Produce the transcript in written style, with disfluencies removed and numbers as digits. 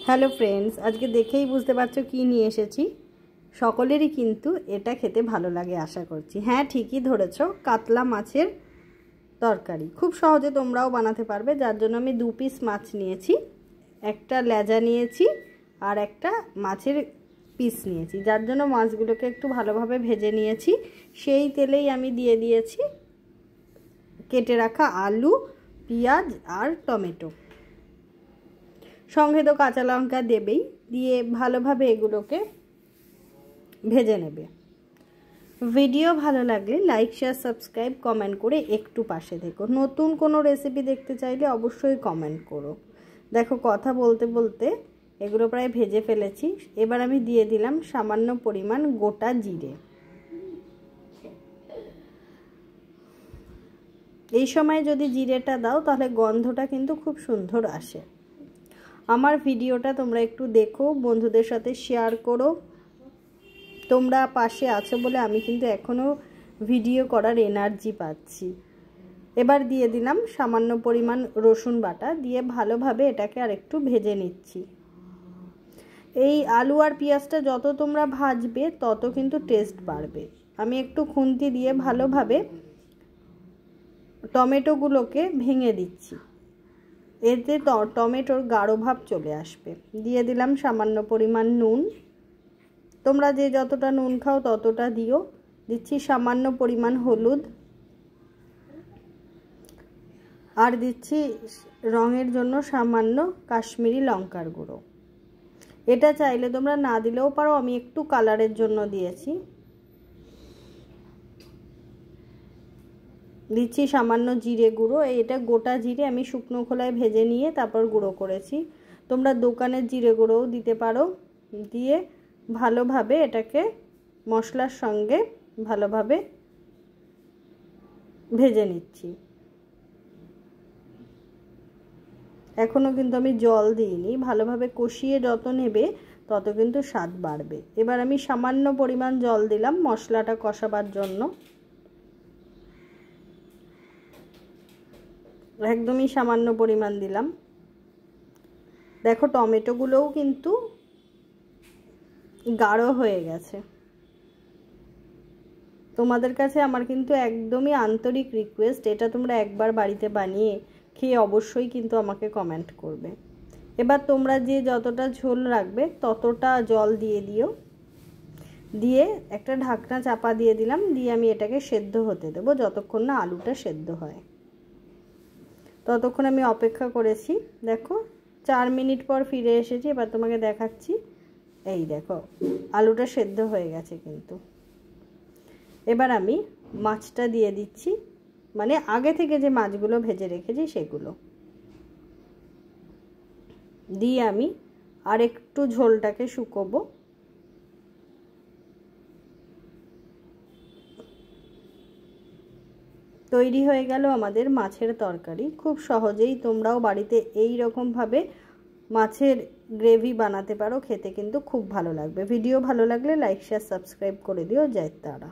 Hello friends, আজকে দেখেই বুঝতে পারছো কি নিয়ে এসেছি। সকলেরই কিন্তু এটা খেতে ভালো লাগে আশা করছি। হ্যাঁ, ঠিকই ধরেছো, কাতলা মাছের তরকারি। খুব সহজে তোমরাও বানাতে পারবে। যার জন্য আমি 2 পিস মাছ নিয়েছি, একটা লেজা নিয়েছি আর একটা মাছের পিস নিয়েছি। যার জন্য মাছগুলোকে একটু ভালোভাবে ভেজে নিয়েছি। সেই তেলেই আমি দিয়ে দিয়েছি কেটে রাখা আলু, পেঁয়াজ আর টমেটো, সঙ্গে তো কাঁচা লঙ্কা দেবেই। দিয়ে ভালোভাবে এগুলোকে ভেজে নেবে। ভিডিও ভালো লাগলে লাইক, শেয়ার, সাবস্ক্রাইব, কমেন্ট করে একটু পাশে থেকো। নতুন কোনো রেসিপি দেখতে চাইলে অবশ্যই কমেন্ট করো। দেখো, কথা বলতে বলতে এগুলো প্রায় ভেজে ফেলেছি। এবার আমি দিয়ে দিলাম সামান্য পরিমাণ গোটা জিরে। এই সময় যদি জিরেটা দাও তাহলে গন্ধটা কিন্তু খুব সুন্দর আসে। আমার ভিডিওটা তোমরা একটু দেখো, বন্ধুদের সাথে শেয়ার করো। তোমরা পাশে আছো বলে আমি কিন্তু এখনও ভিডিও করার এনার্জি পাচ্ছি। এবার দিয়ে দিলাম সামান্য পরিমাণ রসুন বাটা, দিয়ে ভালোভাবে এটাকে আর একটু ভেজে নিচ্ছি। এই আলু আর পেঁয়াজটা যত তোমরা ভাজবে তত কিন্তু টেস্ট বাড়বে। আমি একটু খুন্তি দিয়ে ভালোভাবে টমেটোগুলোকে ভেঙে দিচ্ছি, এতে টমেটোর গাঢ় ভাব চলে আসবে। দিয়ে দিলাম সামান্য পরিমাণ নুন, তোমরা যে যতটা নুন খাও ততটা দিও। দিচ্ছি সামান্য পরিমাণ হলুদ, আর দিচ্ছি রঙের জন্য সামান্য কাশ্মীরি লঙ্কার গুঁড়ো। এটা চাইলে তোমরা না দিলেও পারো, আমি একটু কালারের জন্য দিয়েছি। দিচ্ছি সামান্য জিরে গুঁড়ো। এটা গোটা জিরে আমি শুকনো খোলায় ভেজে নিয়ে তারপর গুঁড়ো করেছি। তোমরা দোকানের জিরে গুঁড়োও দিতে পারো। দিয়ে ভালোভাবে এটাকে মশলার সঙ্গে ভালোভাবে ভেজে নিচ্ছি। এখনও কিন্তু আমি জল দিইনি। ভালোভাবে কষিয়ে যত নেবে তত কিন্তু স্বাদ বাড়বে। এবার আমি সামান্য পরিমাণ জল দিলাম মশলাটা কষাবার জন্য, একদমই সামান্য পরিমাণ দিলাম। দেখো, টমেটোগুলোও কিন্তু গাঢ় হয়ে গেছে। তোমাদের কাছে আমার কিন্তু একদমই আন্তরিক রিকোয়েস্ট, এটা তোমরা একবার বাড়িতে বানিয়ে খেয়ে অবশ্যই কিন্তু আমাকে কমেন্ট করবে। এবার তোমরা যে যতটা ঝোল রাখবে ততটা জল দিয়ে দিও। দিয়ে একটা ঢাকনা চাপা দিয়ে দিলাম। দিয়ে আমি এটাকে সেদ্ধ হতে দেবো যতক্ষণ না আলুটা সেদ্ধ হয়। ততক্ষণ আমি অপেক্ষা করেছি। দেখো, 4 মিনিট পর ফিরে এসেছি। এবার তোমাকে দেখাচ্ছি। এই দেখো, আলুটা সেদ্ধ হয়ে গেছে কিন্তু। এবার আমি মাছটা দিয়ে দিচ্ছি, মানে আগে থেকে যে মাছগুলো ভেজে রেখেছি সেগুলো দিয়ে আমি আর একটু ঝোলটাকে শুকোবো। তৈরি হয়ে গেল আমাদের মাছের তরকারি। খুব সহজেই তোমরাও বাড়িতে এই রকমভাবে মাছের গ্রেভি বানাতে পারো। খেতে কিন্তু খুব ভালো লাগবে। ভিডিও ভালো লাগলে লাইক, শেয়ার, সাবস্ক্রাইব করে দিও। জয় তারা।